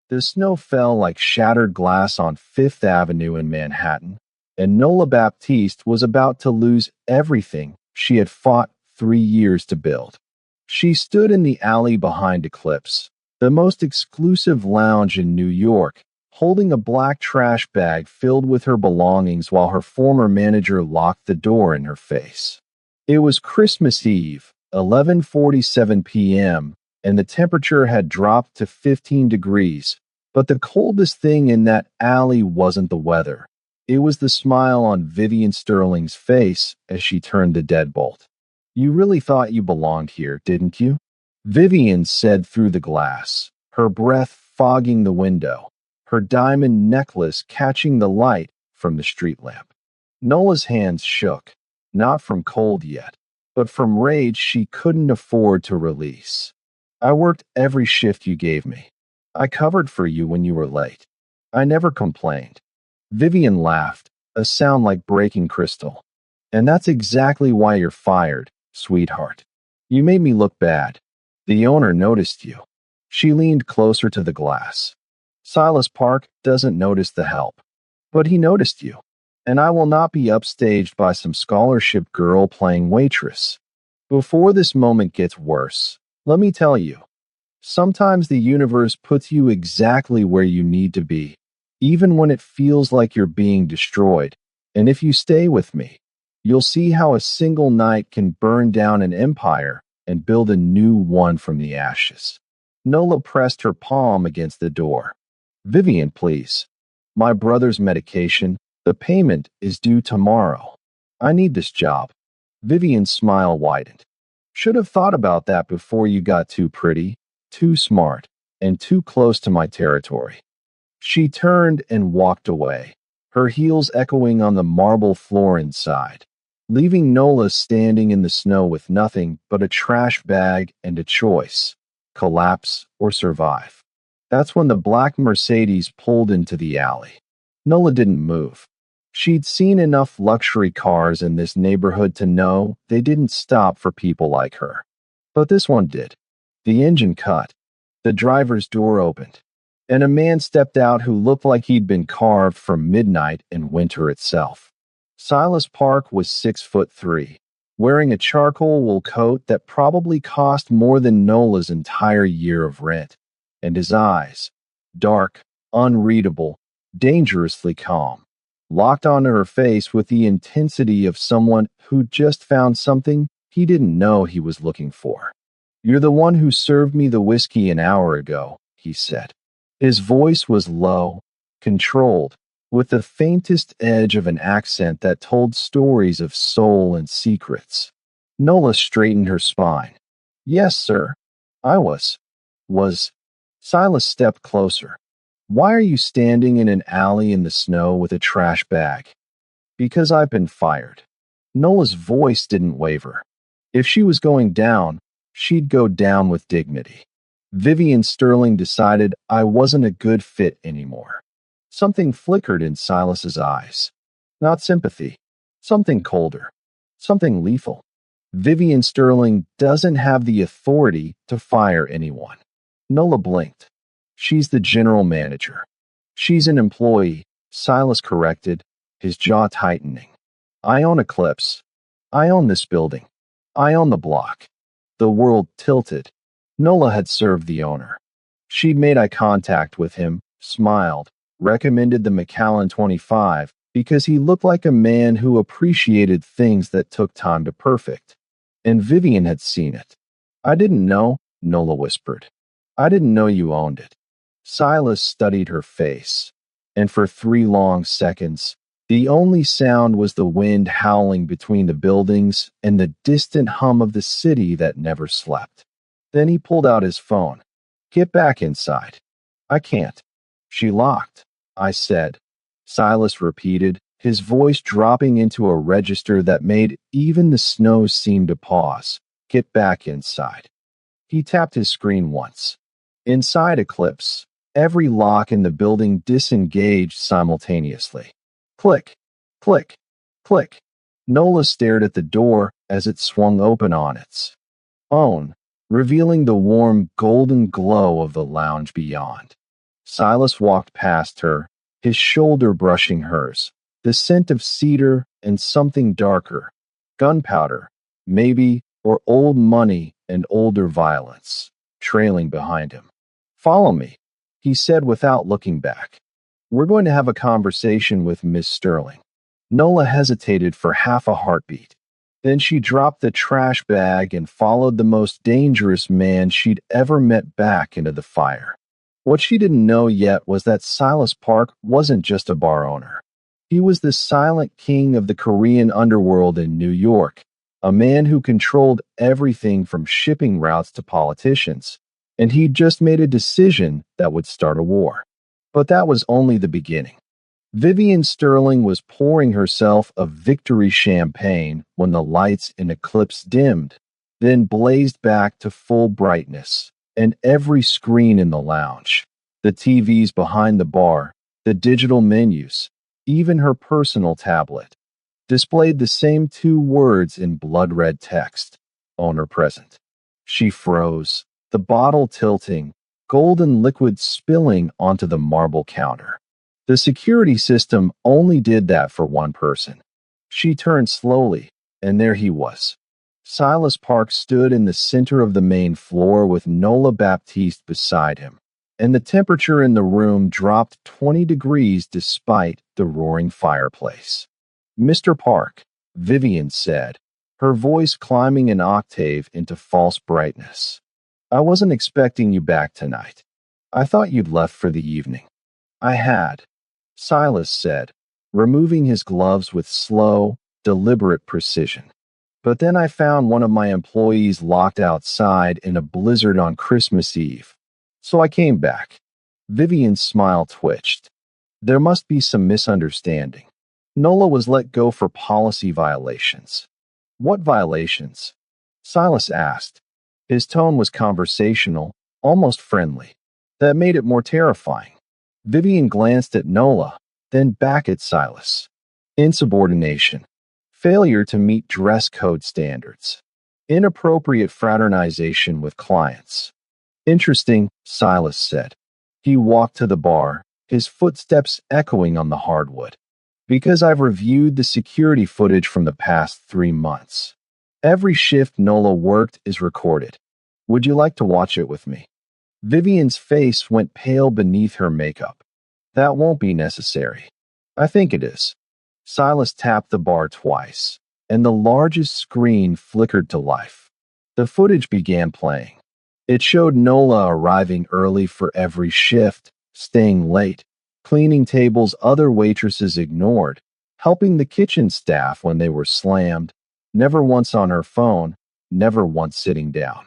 The snow fell like shattered glass on Fifth Avenue in Manhattan, and Nola Baptiste was about to lose everything she had fought 3 years to build. She stood in the alley behind Eclipse, the most exclusive lounge in New York, holding a black trash bag filled with her belongings while her former manager locked the door in her face. It was Christmas Eve, 11:47 p.m., and the temperature had dropped to 15 degrees, but the coldest thing in that alley wasn't the weather. It was the smile on Vivian Sterling's face as she turned the deadbolt. "You really thought you belonged here, didn't you?" Vivian said through the glass, her breath fogging the window, her diamond necklace catching the light from the street lamp. Nola's hands shook, not from cold yet, but from rage she couldn't afford to release. "I worked every shift you gave me. I covered for you when you were late. I never complained." Vivian laughed, a sound like breaking crystal. "And that's exactly why you're fired, sweetheart. You made me look bad. The owner noticed you." She leaned closer to the glass. "Silas Park doesn't notice the help, but he noticed you. And I will not be upstaged by some scholarship girl playing waitress. Before this moment gets worse, let me tell you, sometimes the universe puts you exactly where you need to be, even when it feels like you're being destroyed. And if you stay with me, you'll see how a single night can burn down an empire and build a new one from the ashes." Nola pressed her palm against the door. "Vivian, please. My brother's medication. The payment is due tomorrow. I need this job." Vivian's smile widened. "Should have thought about that before you got too pretty, too smart, and too close to my territory." She turned and walked away, her heels echoing on the marble floor inside, leaving Nola standing in the snow with nothing but a trash bag and a choice: collapse or survive. That's when the black Mercedes pulled into the alley. Nola didn't move. She'd seen enough luxury cars in this neighborhood to know they didn't stop for people like her. But this one did. The engine cut. The driver's door opened, and a man stepped out who looked like he'd been carved from midnight and winter itself. Silas Park was 6'3", wearing a charcoal wool coat that probably cost more than Nola's entire year of rent, and his eyes, dark, unreadable, dangerously calm, locked onto her face with the intensity of someone who just found something he didn't know he was looking for. "You're the one who served me the whiskey an hour ago," he said. His voice was low, controlled, with the faintest edge of an accent that told stories of soul and secrets. Nola straightened her spine. "Yes, sir. I was. Silas stepped closer. "Why are you standing in an alley in the snow with a trash bag?" "Because I've been fired." Nola's voice didn't waver. If she was going down, she'd go down with dignity. Vivian Sterling decided I wasn't a good fit anymore. Something flickered in Silas's eyes. Not sympathy. Something colder. Something lethal. Vivian Sterling doesn't have the authority to fire anyone. Nola blinked. "She's the general manager." "She's an employee," Silas corrected, his jaw tightening. "I own Eclipse. I own this building. I own the block." The world tilted. Nola had served the owner. She'd made eye contact with him, smiled, recommended the Macallan 25 because he looked like a man who appreciated things that took time to perfect. And Vivian had seen it. "I didn't know," Nola whispered. "I didn't know you owned it." Silas studied her face, and for 3 long seconds, the only sound was the wind howling between the buildings and the distant hum of the city that never slept. Then he pulled out his phone. "Get back inside." "I can't." "She locked," I said. Silas repeated, his voice dropping into a register that made even the snow seem to pause. "Get back inside." He tapped his screen once. Inside Eclipse, every lock in the building disengaged simultaneously. Click, click, click. Nola stared at the door as it swung open on its own, revealing the warm golden glow of the lounge beyond. Silas walked past her, his shoulder brushing hers, the scent of cedar and something darker, gunpowder, maybe, or old money and older violence, trailing behind him. Follow me, he said without looking back. We're going to have a conversation with Miss Sterling. Nola hesitated for half a heartbeat. Then she dropped the trash bag and followed the most dangerous man she'd ever met back into the fire. What she didn't know yet was that Silas Park wasn't just a bar owner. He was the silent king of the Korean underworld in New York, a man who controlled everything from shipping routes to politicians, and he'd just made a decision that would start a war. But that was only the beginning. Vivian Sterling was pouring herself a victory champagne when the lights in Eclipse dimmed, then blazed back to full brightness, and every screen in the lounge, the TVs behind the bar, the digital menus, even her personal tablet, displayed the same two words in blood-red text, owner present. She froze, the bottle tilting, golden liquid spilling onto the marble counter. The security system only did that for one person. She turned slowly, and there he was. Silas Park stood in the center of the main floor with Nola Baptiste beside him, and the temperature in the room dropped 20 degrees despite the roaring fireplace. "Mr. Park," Vivian said, her voice climbing an octave into false brightness. "I wasn't expecting you back tonight. I thought you'd left for the evening." "I had," Silas said, removing his gloves with slow, deliberate precision. "But then I found one of my employees locked outside in a blizzard on Christmas Eve. So I came back." Vivian's smile twitched. There must be some misunderstanding. Nola was let go for policy violations. "What violations?" Silas asked. His tone was conversational, almost friendly. That made it more terrifying. Vivian glanced at Nola, then back at Silas. "Insubordination. Failure to meet dress code standards. Inappropriate fraternization with clients." "Interesting," Silas said. He walked to the bar, his footsteps echoing on the hardwood. "Because I've reviewed the security footage from the past 3 months. Every shift Nola worked is recorded. Would you like to watch it with me?" Vivian's face went pale beneath her makeup. "That won't be necessary." "I think it is." Silas tapped the bar twice, and the largest screen flickered to life. The footage began playing. It showed Nola arriving early for every shift, staying late, cleaning tables other waitresses ignored, helping the kitchen staff when they were slammed, never once on her phone, never once sitting down.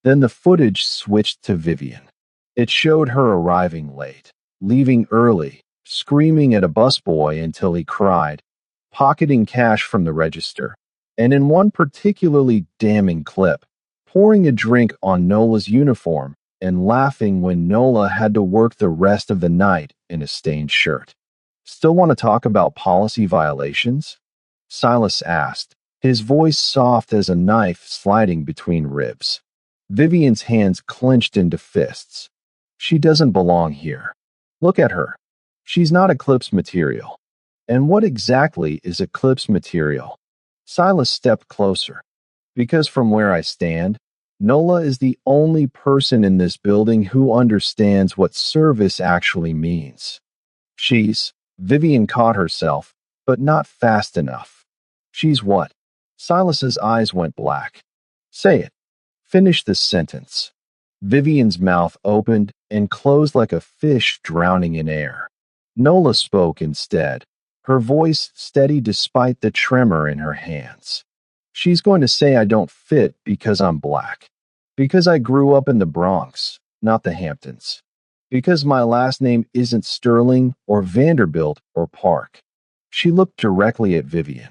Then the footage switched to Vivian. It showed her arriving late, leaving early, screaming at a busboy until he cried, pocketing cash from the register, and in one particularly damning clip, pouring a drink on Nola's uniform and laughing when Nola had to work the rest of the night in a stained shirt. "Still want to talk about policy violations?" Silas asked, his voice soft as a knife sliding between ribs. Vivian's hands clenched into fists. "She doesn't belong here. Look at her. She's not Eclipse material." "And what exactly is Eclipse material?" Silas stepped closer. "Because from where I stand, Nola is the only person in this building who understands what service actually means." Vivian caught herself, but not fast enough. "She's what?" Silas's eyes went black. "Say it. Finish the sentence." Vivian's mouth opened and closed like a fish drowning in air. Nola spoke instead, her voice steady despite the tremor in her hands. "She's going to say I don't fit because I'm black. Because I grew up in the Bronx, not the Hamptons. Because my last name isn't Sterling or Vanderbilt or Park." She looked directly at Vivian.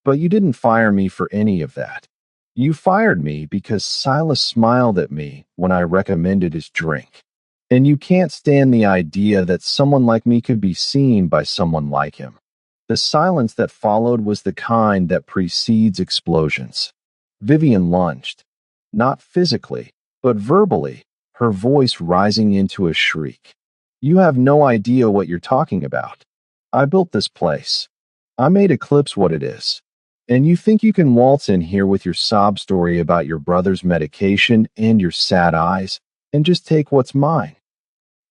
"But you didn't fire me for any of that. You fired me because Silas smiled at me when I recommended his drink. And you can't stand the idea that someone like me could be seen by someone like him." The silence that followed was the kind that precedes explosions. Vivian lunged. Not physically, but verbally, her voice rising into a shriek. You have no idea what you're talking about. I built this place. I made Eclipse what it is. And you think you can waltz in here with your sob story about your brother's medication and your sad eyes and just take what's mine?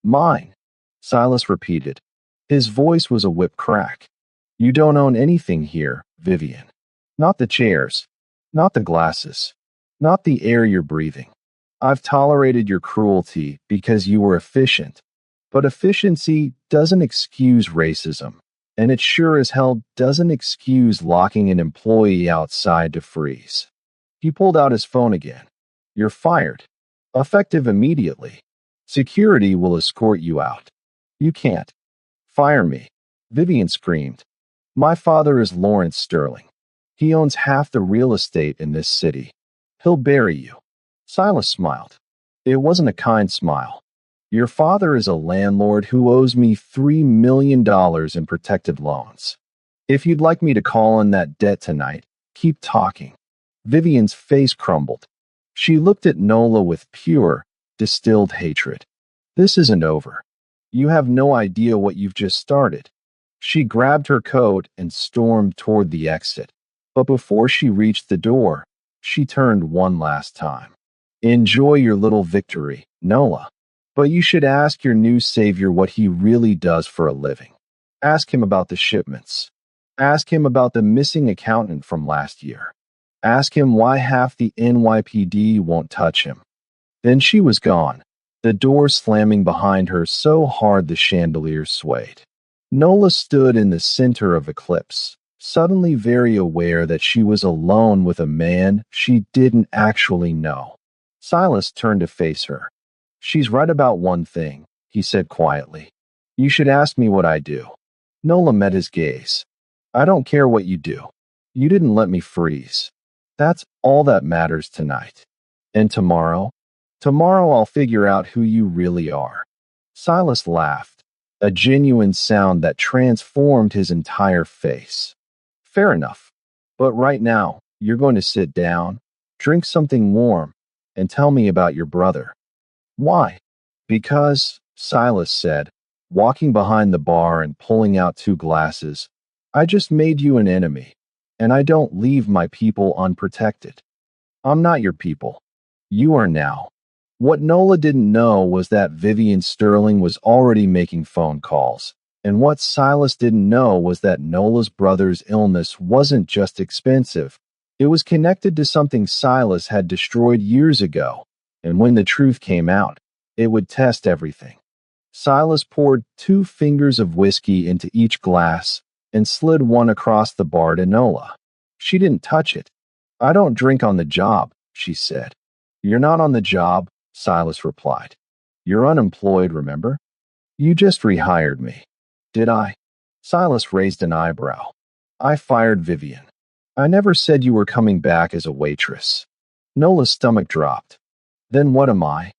Mine, Silas repeated. His voice was a whip crack. You don't own anything here, Vivian. Not the chairs, not the glasses, not the air you're breathing. I've tolerated your cruelty because you were efficient, but efficiency doesn't excuse racism, and it sure as hell doesn't excuse locking an employee outside to freeze. He pulled out his phone again. You're fired. Effective immediately. Security will escort you out. You can't. Fire me. Vivian screamed. My father is Lawrence Sterling. He owns half the real estate in this city. He'll bury you. Silas smiled. It wasn't a kind smile. Your father is a landlord who owes me $3 million in protected loans. If you'd like me to call in that debt tonight, keep talking. Vivian's face crumbled. She looked at Nola with pure, distilled hatred. This isn't over. You have no idea what you've just started. She grabbed her coat and stormed toward the exit. But before she reached the door, she turned one last time. Enjoy your little victory, Nola. But you should ask your new savior what he really does for a living. Ask him about the shipments. Ask him about the missing accountant from last year. Ask him why half the NYPD won't touch him. Then she was gone, the door slamming behind her so hard the chandelier swayed. Nola stood in the center of Eclipse, suddenly very aware that she was alone with a man she didn't actually know. Silas turned to face her. She's right about one thing, he said quietly. You should ask me what I do. Nola met his gaze. I don't care what you do. You didn't let me freeze. That's all that matters tonight. And tomorrow? Tomorrow I'll figure out who you really are. Silas laughed, a genuine sound that transformed his entire face. Fair enough. But right now, you're going to sit down, drink something warm, and tell me about your brother. Why? Because, Silas said, walking behind the bar and pulling out 2 glasses, I just made you an enemy, and I don't leave my people unprotected. I'm not your people. You are now. What Nola didn't know was that Vivian Sterling was already making phone calls, and what Silas didn't know was that Nola's brother's illness wasn't just expensive. It was connected to something Silas had destroyed years ago, and when the truth came out, it would test everything. Silas poured 2 fingers of whiskey into each glass and slid one across the bar to Nola. She didn't touch it. I don't drink on the job, she said. You're not on the job, Silas replied. You're unemployed, remember? You just rehired me. Did I? Silas raised an eyebrow. I fired Vivian. I never said you were coming back as a waitress. Nola's stomach dropped. Then what am I?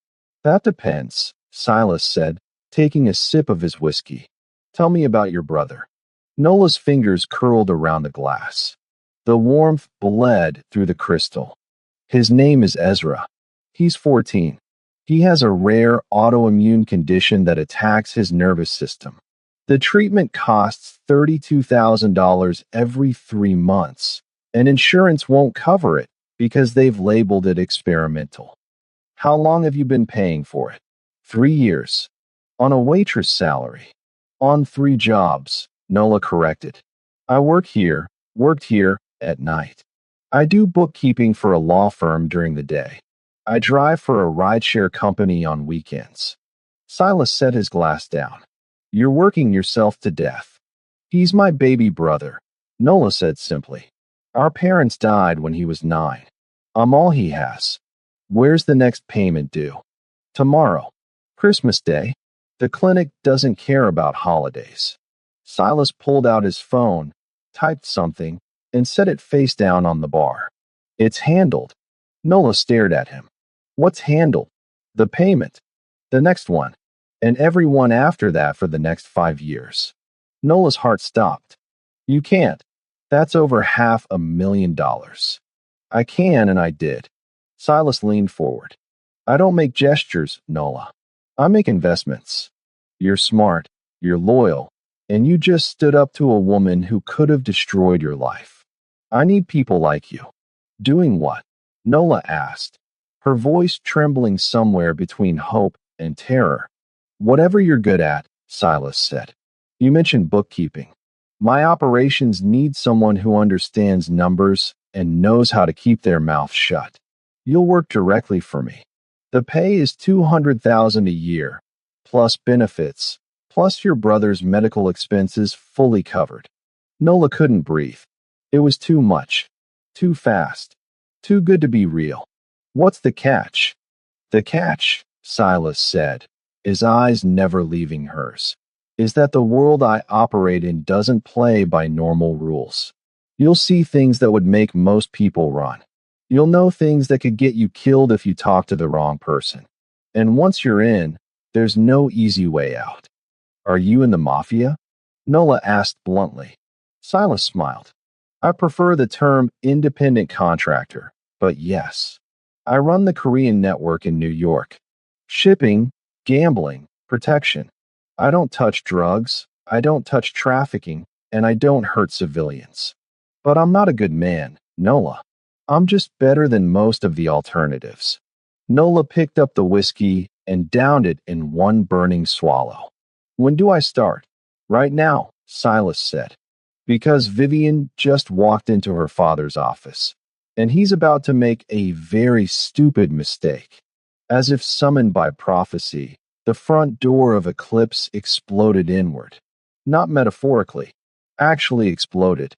That depends, Silas said, taking a sip of his whiskey. Tell me about your brother. Nola's fingers curled around the glass. The warmth bled through the crystal. His name is Ezra. He's 14. He has a rare autoimmune condition that attacks his nervous system. The treatment costs $32,000 every 3 months, and insurance won't cover it because they've labeled it experimental. How long have you been paying for it? 3 years. On a waitress salary. On 3 jobs, Nola corrected. I worked here at night. I do bookkeeping for a law firm during the day. I drive for a rideshare company on weekends. Silas set his glass down. You're working yourself to death. He's my baby brother, Nola said simply. Our parents died when he was 9. I'm all he has. Where's the next payment due? Tomorrow. Christmas Day. The clinic doesn't care about holidays. Silas pulled out his phone, typed something, and set it face down on the bar. It's handled. Nola stared at him. What's handled? The payment. The next one. And every one after that for the next 5 years. Nola's heart stopped. You can't. That's over $500,000. I can, and I did. Silas leaned forward. I don't make gestures, Nola. I make investments. You're smart, you're loyal, and you just stood up to a woman who could have destroyed your life. I need people like you. Doing what? Nola asked, her voice trembling somewhere between hope and terror. Whatever you're good at, Silas said. You mentioned bookkeeping. My operations need someone who understands numbers and knows how to keep their mouth shut. You'll work directly for me. The pay is $200,000 a year, plus benefits, plus your brother's medical expenses fully covered. Nola couldn't breathe. It was too much. Too fast. Too good to be real. What's the catch? The catch, Silas said, his eyes never leaving hers, is that the world I operate in doesn't play by normal rules. You'll see things that would make most people run. You'll know things that could get you killed if you talk to the wrong person. And once you're in, there's no easy way out. Are you in the Mafia? Nola asked bluntly. Silas smiled. I prefer the term independent contractor, but yes. I run the Korean network in New York. Shipping, gambling, protection. I don't touch drugs, I don't touch trafficking, and I don't hurt civilians. But I'm not a good man, Nola. I'm just better than most of the alternatives. Nola picked up the whiskey and downed it in one burning swallow. When do I start? Right now, Silas said. Because Vivian just walked into her father's office, and he's about to make a very stupid mistake. As if summoned by prophecy, the front door of Eclipse exploded inward. Not metaphorically, actually exploded.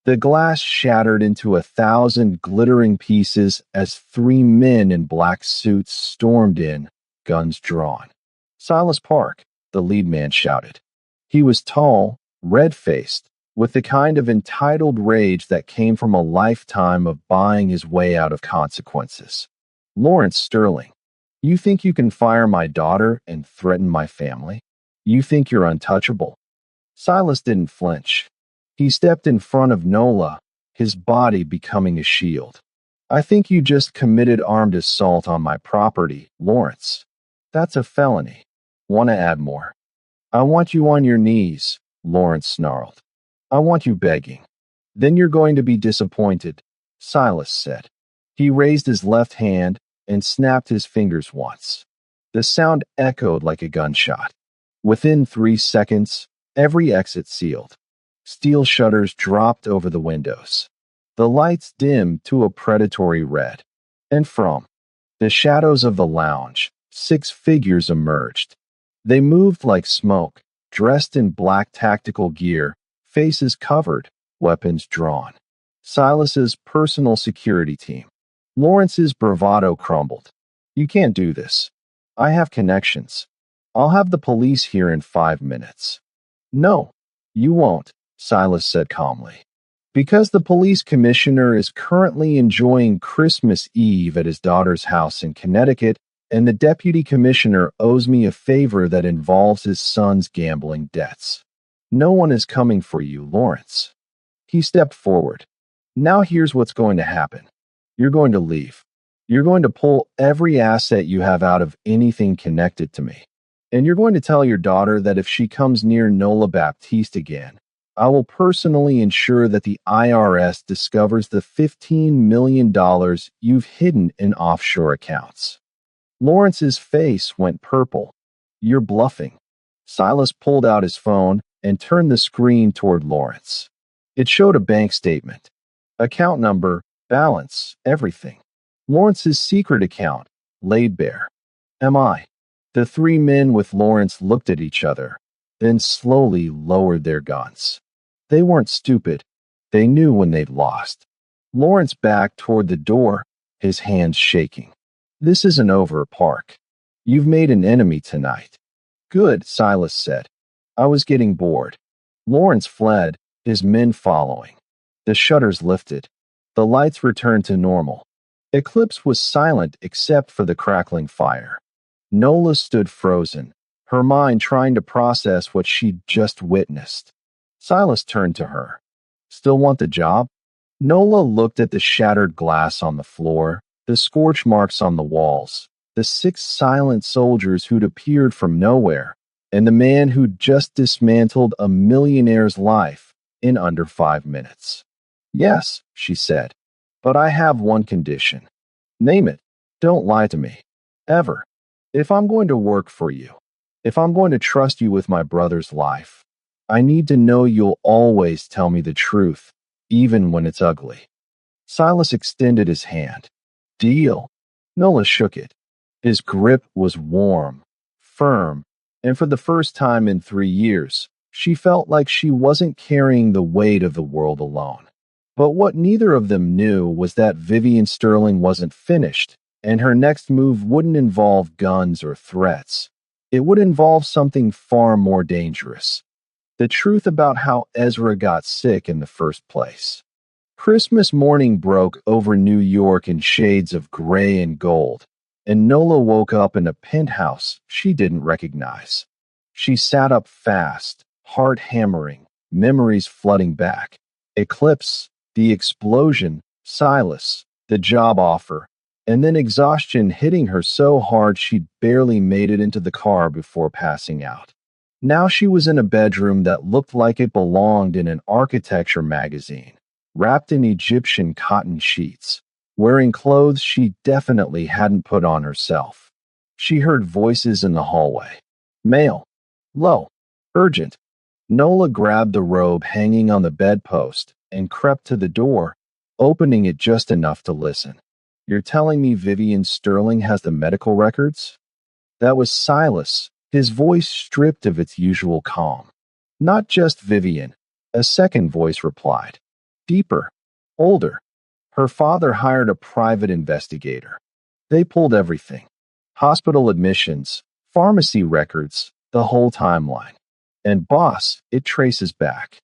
The glass shattered into 1,000 glittering pieces as 3 men in black suits stormed in, guns drawn. Silas Park, the lead man shouted. He was tall, red-faced, with the kind of entitled rage that came from a lifetime of buying his way out of consequences. Lawrence Sterling, you think you can fire my daughter and threaten my family? You think you're untouchable? Silas didn't flinch. He stepped in front of Nola, his body becoming a shield. I think you just committed armed assault on my property, Lawrence. That's a felony. Want to add more? I want you on your knees, Lawrence snarled. I want you begging. Then you're going to be disappointed, Silas said. He raised his left hand and snapped his fingers once. The sound echoed like a gunshot. Within 3 seconds, every exit sealed. Steel shutters dropped over the windows. The lights dimmed to a predatory red. And from the shadows of the lounge, 6 figures emerged. They moved like smoke, dressed in black tactical gear, faces covered, weapons drawn. Silas's personal security team. Lawrence's bravado crumbled. You can't do this. I have connections. I'll have the police here in 5 minutes. No, you won't, Silas said calmly. Because the police commissioner is currently enjoying Christmas Eve at his daughter's house in Connecticut, and the deputy commissioner owes me a favor that involves his son's gambling debts. No one is coming for you, Lawrence. He stepped forward. Now here's what's going to happen. You're going to leave. You're going to pull every asset you have out of anything connected to me. And you're going to tell your daughter that if she comes near Nola Baptiste again, I will personally ensure that the IRS discovers the $15 million you've hidden in offshore accounts. Lawrence's face went purple. You're bluffing. Silas pulled out his phone and turned the screen toward Lawrence. It showed a bank statement. Account number, balance, everything. Lawrence's secret account, laid bare. Am I? The 3 men with Lawrence looked at each other, then slowly lowered their guns. They weren't stupid. They knew when they'd lost. Lawrence backed toward the door, his hands shaking. This isn't over, Park. You've made an enemy tonight. Good, Silas said. I was getting bored. Lawrence fled, his men following. The shutters lifted. The lights returned to normal. Eclipse was silent except for the crackling fire. Nola stood frozen, her mind trying to process what she'd just witnessed. Silas turned to her. Still want the job? Nola looked at the shattered glass on the floor, the scorch marks on the walls, the 6 silent soldiers who'd appeared from nowhere, and the man who just dismantled a millionaire's life in under 5 minutes. Yes, she said, but I have one condition. Name it. Don't lie to me. Ever. If I'm going to work for you, if I'm going to trust you with my brother's life, I need to know you'll always tell me the truth, even when it's ugly. Silas extended his hand. Deal. Nola shook it. His grip was warm, firm, and for the first time in 3 years, she felt like she wasn't carrying the weight of the world alone. But what neither of them knew was that Vivian Sterling wasn't finished, and her next move wouldn't involve guns or threats. It would involve something far more dangerous. The truth about how Ezra got sick in the first place. Christmas morning broke over New York in shades of gray and gold, and Nola woke up in a penthouse she didn't recognize. She sat up fast, heart hammering, memories flooding back. Eclipse, the explosion, Silas, the job offer, and then exhaustion hitting her so hard she'd barely made it into the car before passing out. Now she was in a bedroom that looked like it belonged in an architecture magazine, wrapped in Egyptian cotton sheets, wearing clothes she definitely hadn't put on herself. She heard voices in the hallway. Mail. Low. Urgent. Nola grabbed the robe hanging on the bedpost and crept to the door, opening it just enough to listen. You're telling me Vivian Sterling has the medical records? That was Silas, his voice stripped of its usual calm. Not just Vivian, a second voice replied. Deeper, older. Her father hired a private investigator. They pulled everything. Hospital admissions, pharmacy records, the whole timeline. And boss, it traces back.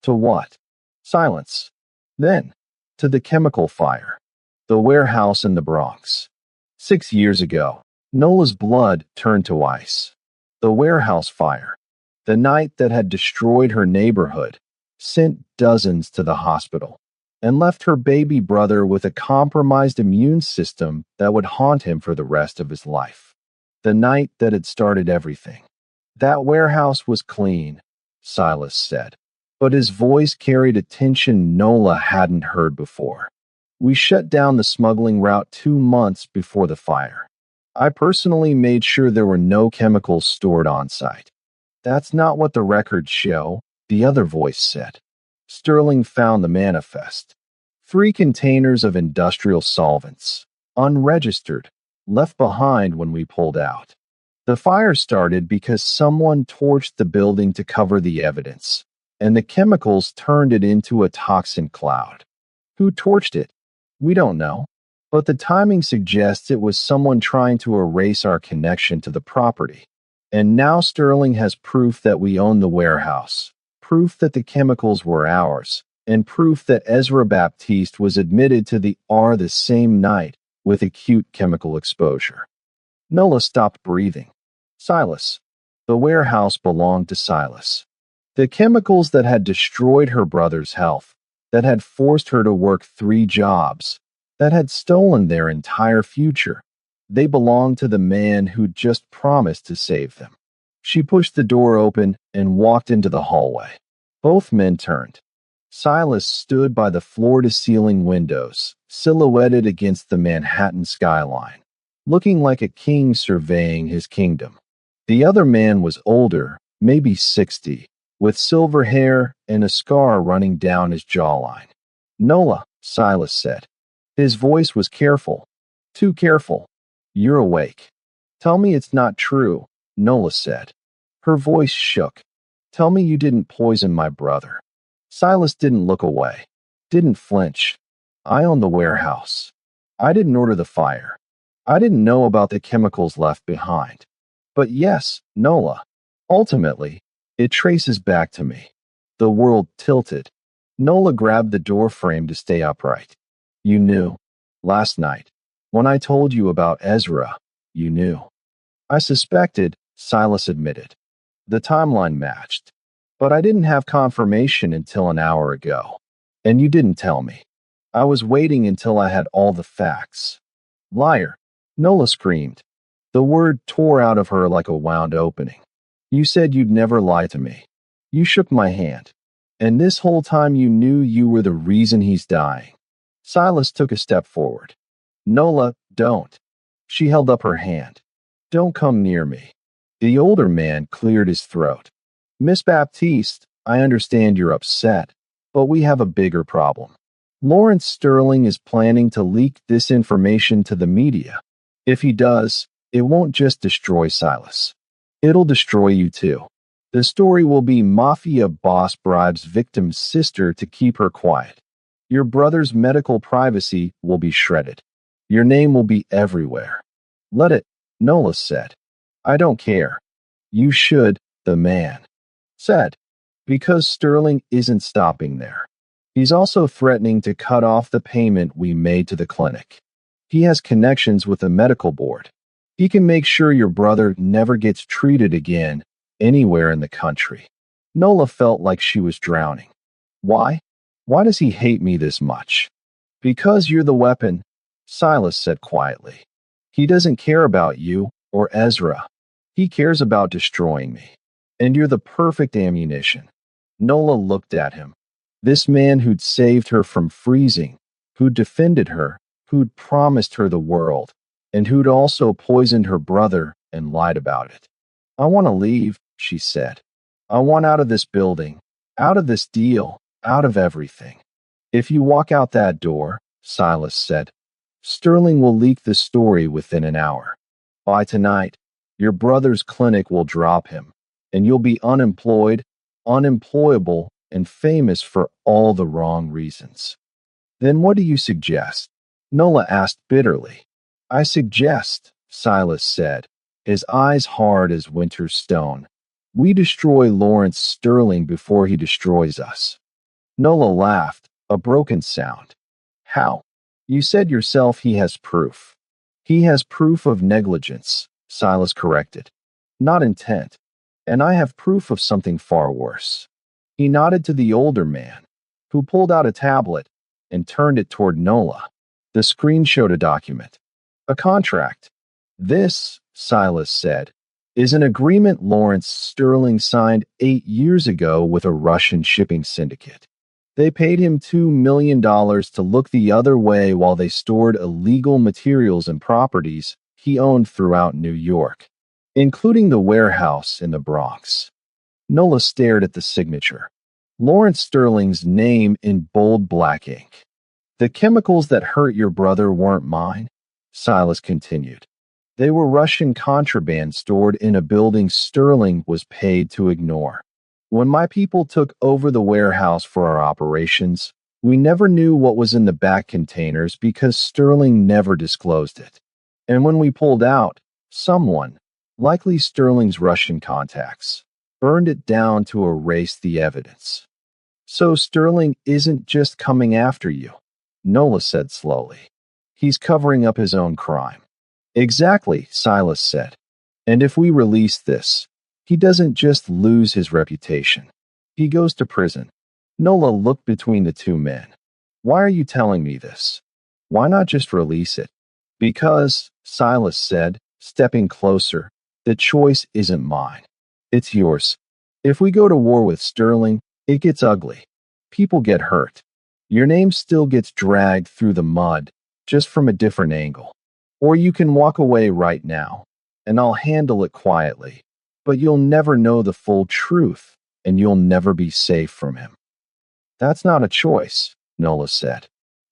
To what? Silence. Then, to the chemical fire. The warehouse in the Bronx. 6 years ago, Nola's blood turned to ice. The warehouse fire. The night that had destroyed her neighborhood, sent dozens to the hospital, and left her baby brother with a compromised immune system that would haunt him for the rest of his life. The night that had started everything. That warehouse was clean, Silas said, but his voice carried a tension Nola hadn't heard before. We shut down the smuggling route 2 months before the fire. I personally made sure there were no chemicals stored on site. That's not what the records show, the other voice said. Sterling found the manifest. 3 containers of industrial solvents, unregistered, left behind when we pulled out. The fire started because someone torched the building to cover the evidence, and the chemicals turned it into a toxin cloud. Who torched it? We don't know, but the timing suggests it was someone trying to erase our connection to the property. And now Sterling has proof that we own the warehouse, proof that the chemicals were ours, and proof that Ezra Baptiste was admitted to the R the same night with acute chemical exposure. Nola stopped breathing. Silas. The warehouse belonged to Silas. The chemicals that had destroyed her brother's health, that had forced her to work 3 jobs, that had stolen their entire future, they belonged to the man who'd just promised to save them. She pushed the door open and walked into the hallway. Both men turned. Silas stood by the floor-to-ceiling windows, silhouetted against the Manhattan skyline, looking like a king surveying his kingdom. The other man was older, maybe 60, with silver hair and a scar running down his jawline. Nola, Silas said. His voice was careful. Too careful. You're awake. Tell me it's not true, Nola said. Her voice shook. Tell me you didn't poison my brother. Silas didn't look away. Didn't flinch. I own the warehouse. I didn't order the fire. I didn't know about the chemicals left behind. But yes, Nola, ultimately, it traces back to me. The world tilted. Nola grabbed the door frame to stay upright. You knew. Last night, when I told you about Ezra, you knew. I suspected, Silas admitted. The timeline matched. But I didn't have confirmation until an hour ago. And you didn't tell me. I was waiting until I had all the facts. Liar, Nola screamed. The word tore out of her like a wound opening. You said you'd never lie to me. You shook my hand. And this whole time you knew you were the reason he's dying. Silas took a step forward. Nola, don't. She held up her hand. Don't come near me. The older man cleared his throat. Miss Baptiste, I understand you're upset, but we have a bigger problem. Lawrence Sterling is planning to leak this information to the media. If he does, it won't just destroy Silas. It'll destroy you too. The story will be Mafia boss bribes victim's sister to keep her quiet. Your brother's medical privacy will be shredded. Your name will be everywhere. Let it, Nola said. I don't care. You should, the man said, because Sterling isn't stopping there. He's also threatening to cut off the payment we made to the clinic. He has connections with the medical board. He can make sure your brother never gets treated again anywhere in the country. Nola felt like she was drowning. Why? Why does he hate me this much? Because you're the weapon, Silas said quietly. He doesn't care about you or Ezra. He cares about destroying me. And you're the perfect ammunition. Nola looked at him. This man who'd saved her from freezing, who'd defended her, who'd promised her the world, and who'd also poisoned her brother and lied about it. I want to leave, she said. I want out of this building, out of this deal, out of everything. If you walk out that door, Silas said, Sterling will leak the story within an hour. By tonight, your brother's clinic will drop him, and you'll be unemployed, unemployable, and famous for all the wrong reasons. Then what do you suggest? Nola asked bitterly. I suggest, Silas said, his eyes hard as winter stone. We destroy Lawrence Sterling before he destroys us. Nola laughed, a broken sound. How? You said yourself he has proof. He has proof of negligence, Silas corrected. Not intent. And I have proof of something far worse. He nodded to the older man, who pulled out a tablet and turned it toward Nola. The screen showed a document. A contract. This, Silas said, is an agreement Lawrence Sterling signed 8 years ago with a Russian shipping syndicate. They paid him $2 million to look the other way while they stored illegal materials and properties he owned throughout New York, including the warehouse in the Bronx. Nola stared at the signature. Lawrence Sterling's name in bold black ink. The chemicals that hurt your brother weren't mine, Silas continued. They were Russian contraband stored in a building Sterling was paid to ignore. When my people took over the warehouse for our operations, we never knew what was in the back containers because Sterling never disclosed it. And when we pulled out, someone, likely Sterling's Russian contacts, burned it down to erase the evidence. So Sterling isn't just coming after you, Nola said slowly. He's covering up his own crime. Exactly, Silas said. And if we release this, he doesn't just lose his reputation. He goes to prison. Nola looked between the two men. Why are you telling me this? Why not just release it? Because, Silas said, stepping closer, the choice isn't mine. It's yours. If we go to war with Sterling, it gets ugly. People get hurt. Your name still gets dragged through the mud, just from a different angle. Or you can walk away right now, and I'll handle it quietly. But you'll never know the full truth, and you'll never be safe from him. That's not a choice, Nola said.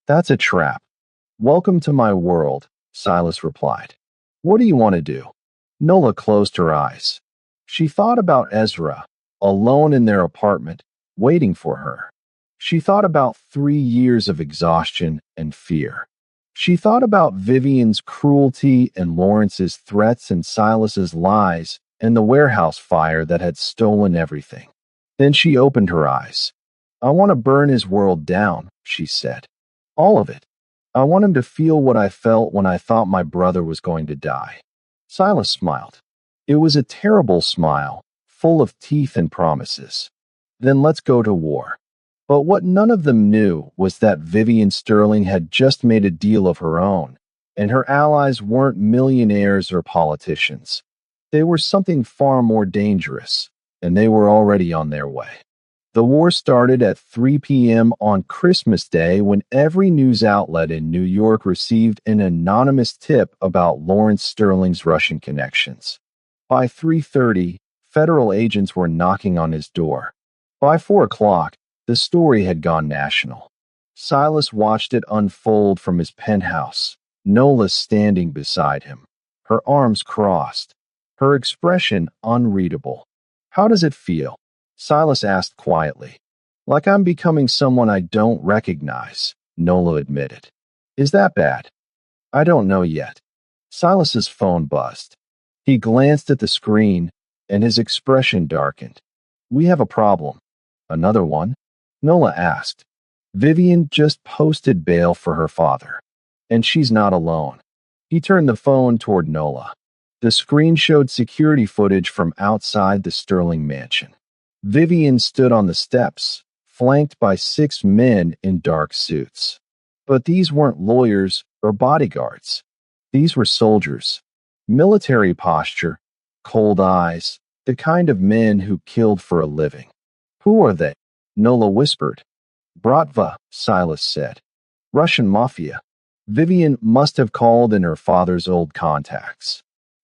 That's a trap. Welcome to my world, Silas replied. What do you want to do? Nola closed her eyes. She thought about Ezra, alone in their apartment, waiting for her. She thought about 3 years of exhaustion and fear. She thought about Vivian's cruelty and Lawrence's threats and Silas's lies and the warehouse fire that had stolen everything. Then she opened her eyes. I want to burn his world down, she said. All of it. I want him to feel what I felt when I thought my brother was going to die. Silas smiled. It was a terrible smile, full of teeth and promises. Then let's go to war. But what none of them knew was that Vivian Sterling had just made a deal of her own, and her allies weren't millionaires or politicians. They were something far more dangerous, and they were already on their way. The war started at 3 p.m. on Christmas Day when every news outlet in New York received an anonymous tip about Lawrence Sterling's Russian connections. By 3:30, federal agents were knocking on his door. By 4 o'clock, the story had gone national. Silas watched it unfold from his penthouse, Nola standing beside him, her arms crossed, her expression unreadable. "How does it feel?" Silas asked quietly. "Like I'm becoming someone I don't recognize," Nola admitted. "Is that bad?" "I don't know yet." Silas's phone buzzed. He glanced at the screen, and his expression darkened. "We have a problem." "Another one?" Nola asked. "Vivian just posted bail for her father, and she's not alone." He turned the phone toward Nola. The screen showed security footage from outside the Sterling mansion. Vivian stood on the steps, flanked by 6 men in dark suits. But these weren't lawyers or bodyguards. These were soldiers. Military posture, cold eyes, the kind of men who killed for a living. "Who are they?" Nola whispered. "Bratva," Silas said. "Russian Mafia." Vivian must have called in her father's old contacts.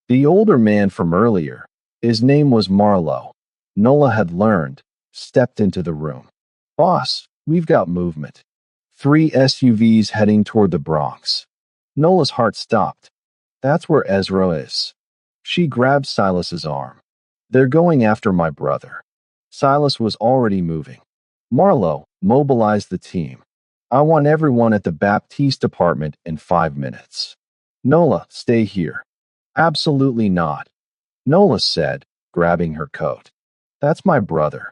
The older man from earlier, his name was Marlowe, Nola had learned, stepped into the room. "Boss, we've got movement." 3 SUVs heading toward the Bronx. Nola's heart stopped. "That's where Ezra is." She grabbed Silas's arm. "They're going after my brother." Silas was already moving. "Marlowe, mobilize the team. I want everyone at the Baptiste apartment in 5 minutes." "Nola, stay here." "Absolutely not," Nola said, grabbing her coat. "That's my brother."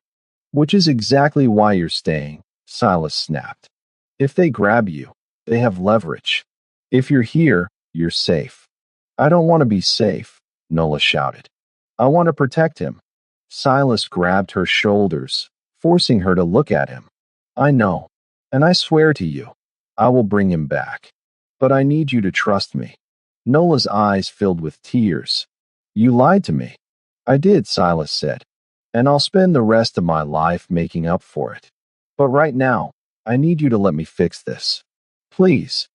"Which is exactly why you're staying," Silas snapped. "If they grab you, they have leverage. If you're here, you're safe." "I don't want to be safe," Nola shouted. "I want to protect him." Silas grabbed her shoulders, forcing her to look at him. "I know, and I swear to you, I will bring him back. But I need you to trust me." Nola's eyes filled with tears. "You lied to me." "I did," Silas said, "and I'll spend the rest of my life making up for it. But right now, I need you to let me fix this. Please."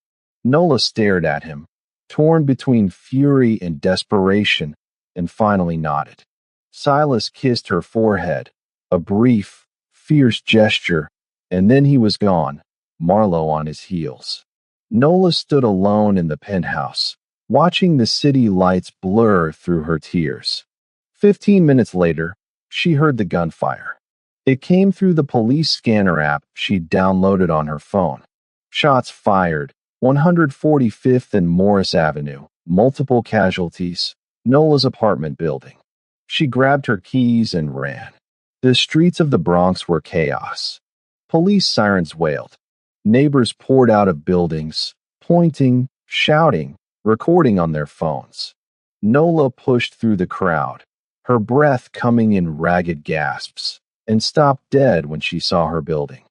Nola stared at him, torn between fury and desperation, and finally nodded. Silas kissed her forehead, a brief, fierce gesture, and then he was gone, Marlowe on his heels. Nola stood alone in the penthouse, watching the city lights blur through her tears. 15 minutes later, she heard the gunfire. It came through the police scanner app she'd downloaded on her phone. Shots fired, 145th and Morris Avenue, multiple casualties, Nola's apartment building. She grabbed her keys and ran. The streets of the Bronx were chaos. Police sirens wailed. Neighbors poured out of buildings, pointing, shouting, recording on their phones. Nola pushed through the crowd, her breath coming in ragged gasps, and stopped dead when she saw her building.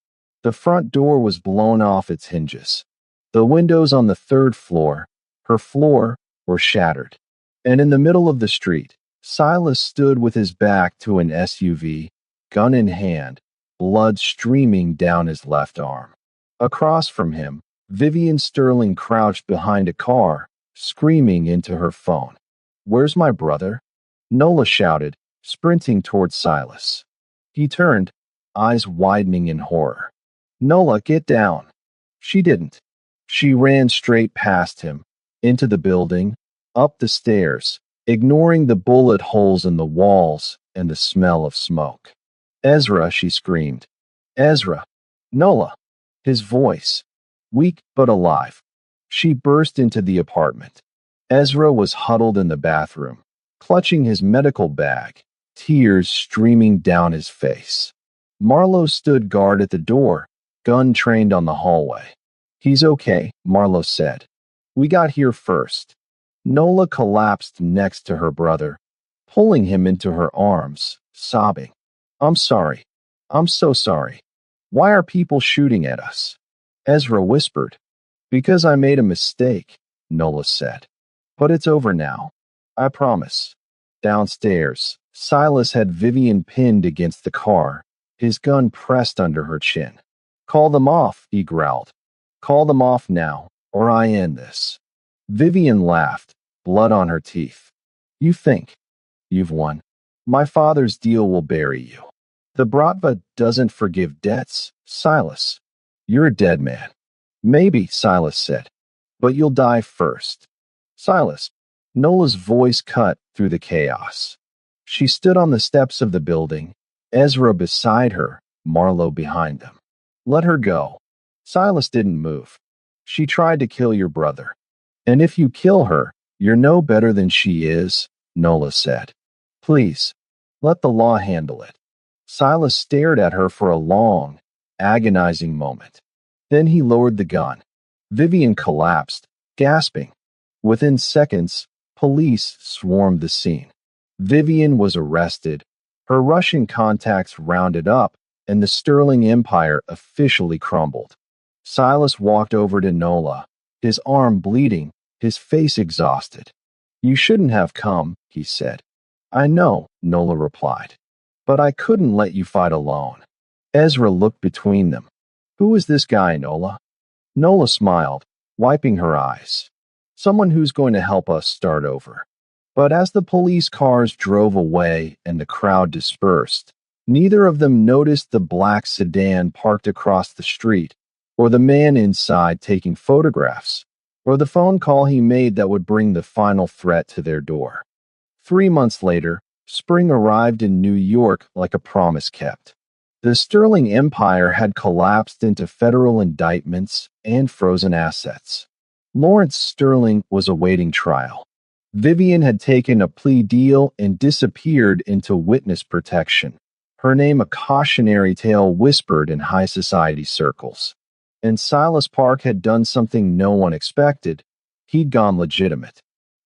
The front door was blown off its hinges. The windows on the 3rd floor, her floor, were shattered. And in the middle of the street, Silas stood with his back to an SUV, gun in hand, blood streaming down his left arm. Across from him, Vivian Sterling crouched behind a car, screaming into her phone. "Where's my brother?" Nola shouted, sprinting towards Silas. He turned, eyes widening in horror. "Nola, get down." She didn't. She ran straight past him, into the building, up the stairs, ignoring the bullet holes in the walls and the smell of smoke. "Ezra," she screamed. "Ezra." "Nola." His voice, weak but alive. She burst into the apartment. Ezra was huddled in the bathroom, clutching his medical bag, tears streaming down his face. Marlowe stood guard at the door, gun trained on the hallway. "He's okay," Marlowe said. "We got here first." Nola collapsed next to her brother, pulling him into her arms, sobbing. "I'm sorry. I'm so sorry. Why are people shooting at us?" Ezra whispered. "Because I made a mistake," Nola said. "But it's over now. I promise." Downstairs, Silas had Vivian pinned against the car, his gun pressed under her chin. Call them off, he growled. Call them off now, or I end this. Vivian laughed, blood on her teeth. You think you've won. My father's deal will bury you. The Bratva doesn't forgive debts, Silas. You're a dead man. Maybe, Silas said, but you'll die first. Silas. Nola's voice cut through the chaos. She stood on the steps of the building, Ezra beside her, Marlowe behind them. Let her go. Silas didn't move. She tried to kill your brother. And if you kill her, you're no better than she is, Nola said. Please, let the law handle it. Silas stared at her for a long, agonizing moment. Then he lowered the gun. Vivian collapsed, gasping. Within seconds, police swarmed the scene. Vivian was arrested, her Russian contacts rounded up, and the Sterling Empire officially crumbled. Silas walked over to Nola, his arm bleeding, his face exhausted. You shouldn't have come, he said. I know, Nola replied. But I couldn't let you fight alone. Ezra looked between them. Who is this guy, Nola? Nola smiled, wiping her eyes. Someone who's going to help us start over. But as the police cars drove away and the crowd dispersed, neither of them noticed the black sedan parked across the street, or the man inside taking photographs, or the phone call he made that would bring the final threat to their door. 3 months later, spring arrived in New York like a promise kept. The Sterling Empire had collapsed into federal indictments and frozen assets. Lawrence Sterling was awaiting trial. Vivian had taken a plea deal and disappeared into witness protection, her name a cautionary tale whispered in high society circles. And Silas Park had done something no one expected. He'd gone legitimate.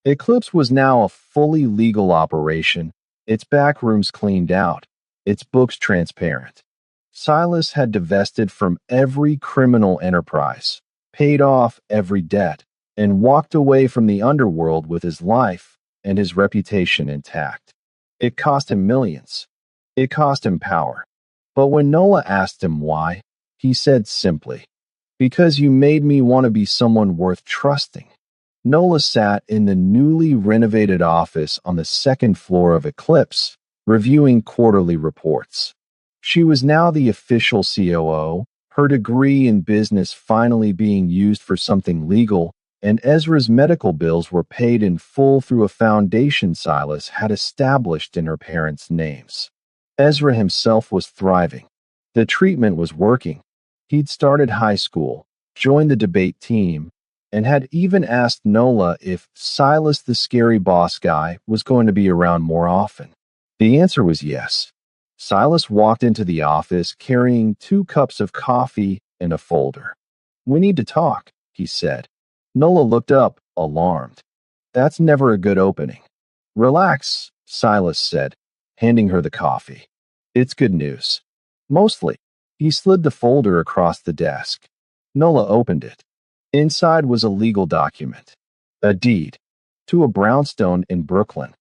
Eclipse was now a fully legal operation, its back rooms cleaned out, its books transparent. Silas had divested from every criminal enterprise, paid off every debt, and walked away from the underworld with his life and his reputation intact. It cost him millions. It cost him power. But when Nola asked him why, he said simply, because you made me want to be someone worth trusting. Nola sat in the newly renovated office on the second floor of Eclipse, reviewing quarterly reports. She was now the official COO, her degree in business finally being used for something legal, and Ezra's medical bills were paid in full through a foundation Silas had established in her parents' names. Ezra himself was thriving. The treatment was working. He'd started high school, joined the debate team, and had even asked Nola if Silas the scary boss guy was going to be around more often. The answer was yes. Silas walked into the office carrying 2 cups of coffee and a folder. We need to talk, he said. Nola looked up, alarmed. That's never a good opening. Relax, Silas said, handing her the coffee. It's good news. Mostly. He slid the folder across the desk. Nola opened it. Inside was a legal document. A deed. To a brownstone in Brooklyn.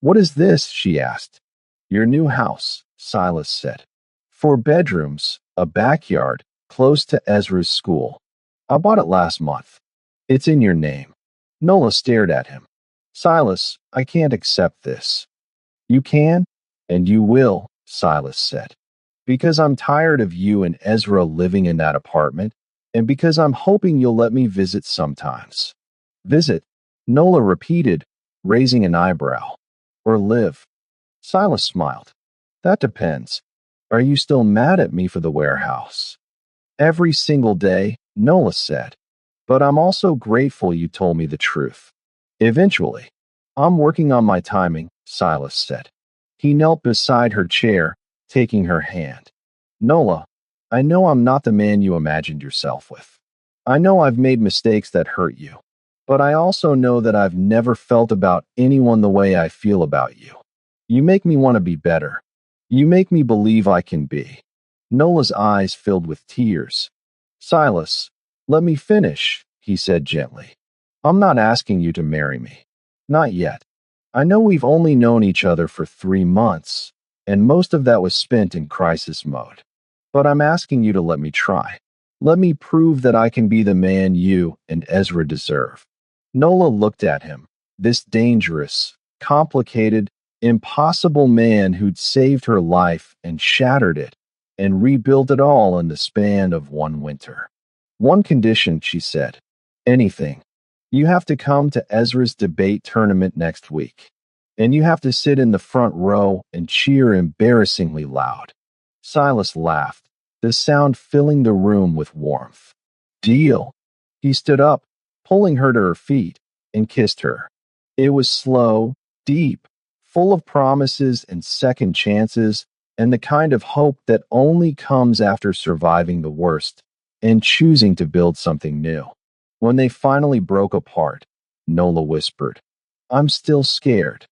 What is this? She asked. Your new house, Silas said. 4 bedrooms, a backyard, close to Ezra's school. I bought it last month. It's in your name. Nola stared at him. Silas, I can't accept this. You can, and you will, Silas said. Because I'm tired of you and Ezra living in that apartment, and because I'm hoping you'll let me visit sometimes. Visit, Nola repeated, raising an eyebrow. Or live. Silas smiled. That depends. Are you still mad at me for the warehouse? Every single day, Nola said. But I'm also grateful you told me the truth. Eventually. I'm working on my timing, Silas said. He knelt beside her chair, taking her hand. Nola, I know I'm not the man you imagined yourself with. I know I've made mistakes that hurt you. But I also know that I've never felt about anyone the way I feel about you. You make me want to be better. You make me believe I can be. Nola's eyes filled with tears. Silas, let me finish, he said gently. I'm not asking you to marry me. Not yet. I know we've only known each other for 3 months, and most of that was spent in crisis mode. But I'm asking you to let me try. Let me prove that I can be the man you and Ezra deserve. Nola looked at him, this dangerous, complicated, impossible man who'd saved her life and shattered it and rebuilt it all in the span of one winter. One condition, she said. Anything. You have to come to Ezra's debate tournament next week. And you have to sit in the front row and cheer embarrassingly loud. Silas laughed, the sound filling the room with warmth. Deal. He stood up, pulling her to her feet, and kissed her. It was slow, deep, full of promises and second chances, and the kind of hope that only comes after surviving the worst and choosing to build something new. When they finally broke apart, Nola whispered, I'm still scared.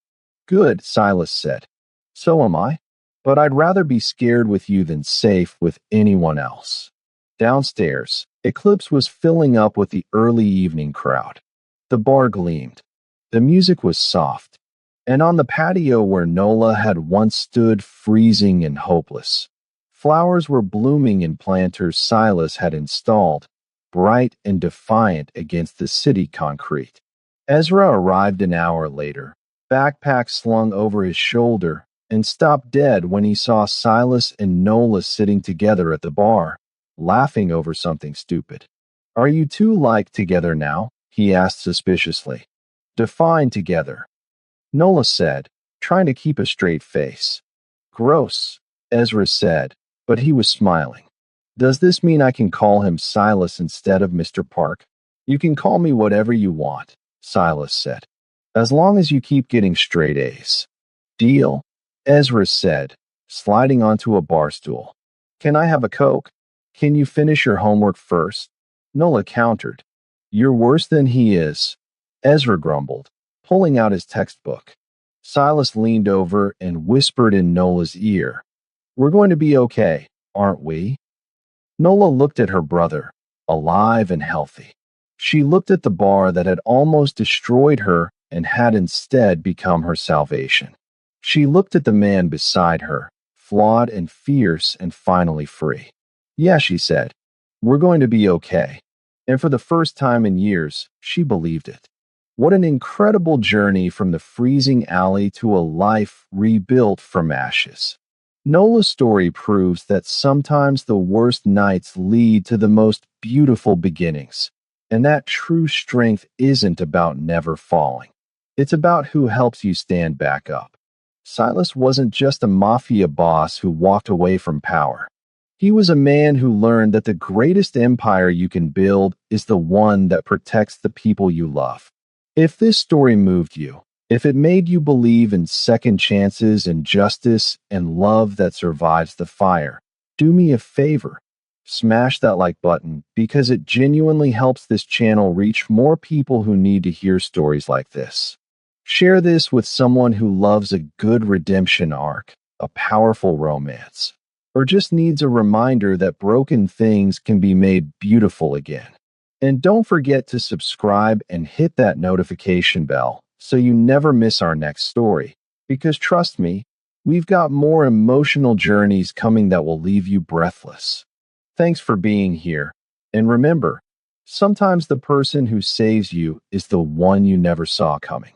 Good, Silas said. So am I. But I'd rather be scared with you than safe with anyone else. Downstairs, Eclipse was filling up with the early evening crowd. The bar gleamed. The music was soft. And on the patio where Nola had once stood freezing and hopeless, flowers were blooming in planters Silas had installed, bright and defiant against the city concrete. Ezra arrived an hour later, backpack slung over his shoulder, and stopped dead when he saw Silas and Nola sitting together at the bar, laughing over something stupid. Are you two like together now? He asked suspiciously. Define together. Nola said, trying to keep a straight face. Gross, Ezra said, but he was smiling. Does this mean I can call him Silas instead of Mr. Park? You can call me whatever you want, Silas said, as long as you keep getting straight A's. Deal, Ezra said, sliding onto a bar stool. Can I have a Coke? Can you finish your homework first? Nola countered. You're worse than he is, Ezra grumbled, pulling out his textbook. Silas leaned over and whispered in Nola's ear. We're going to be okay, aren't we? Nola looked at her brother, alive and healthy. She looked at the bar that had almost destroyed her and had instead become her salvation. She looked at the man beside her, flawed and fierce and finally free. Yeah, she said, we're going to be okay. And for the first time in years, she believed it. What an incredible journey from the freezing alley to a life rebuilt from ashes. Nola's story proves that sometimes the worst nights lead to the most beautiful beginnings, and that true strength isn't about never falling. It's about who helps you stand back up. Silas wasn't just a mafia boss who walked away from power. He was a man who learned that the greatest empire you can build is the one that protects the people you love. If this story moved you, if it made you believe in second chances and justice and love that survives the fire, do me a favor. Smash that like button because it genuinely helps this channel reach more people who need to hear stories like this. Share this with someone who loves a good redemption arc, a powerful romance, or just needs a reminder that broken things can be made beautiful again. And don't forget to subscribe and hit that notification bell so you never miss our next story. Because trust me, we've got more emotional journeys coming that will leave you breathless. Thanks for being here. And remember, sometimes the person who saves you is the one you never saw coming.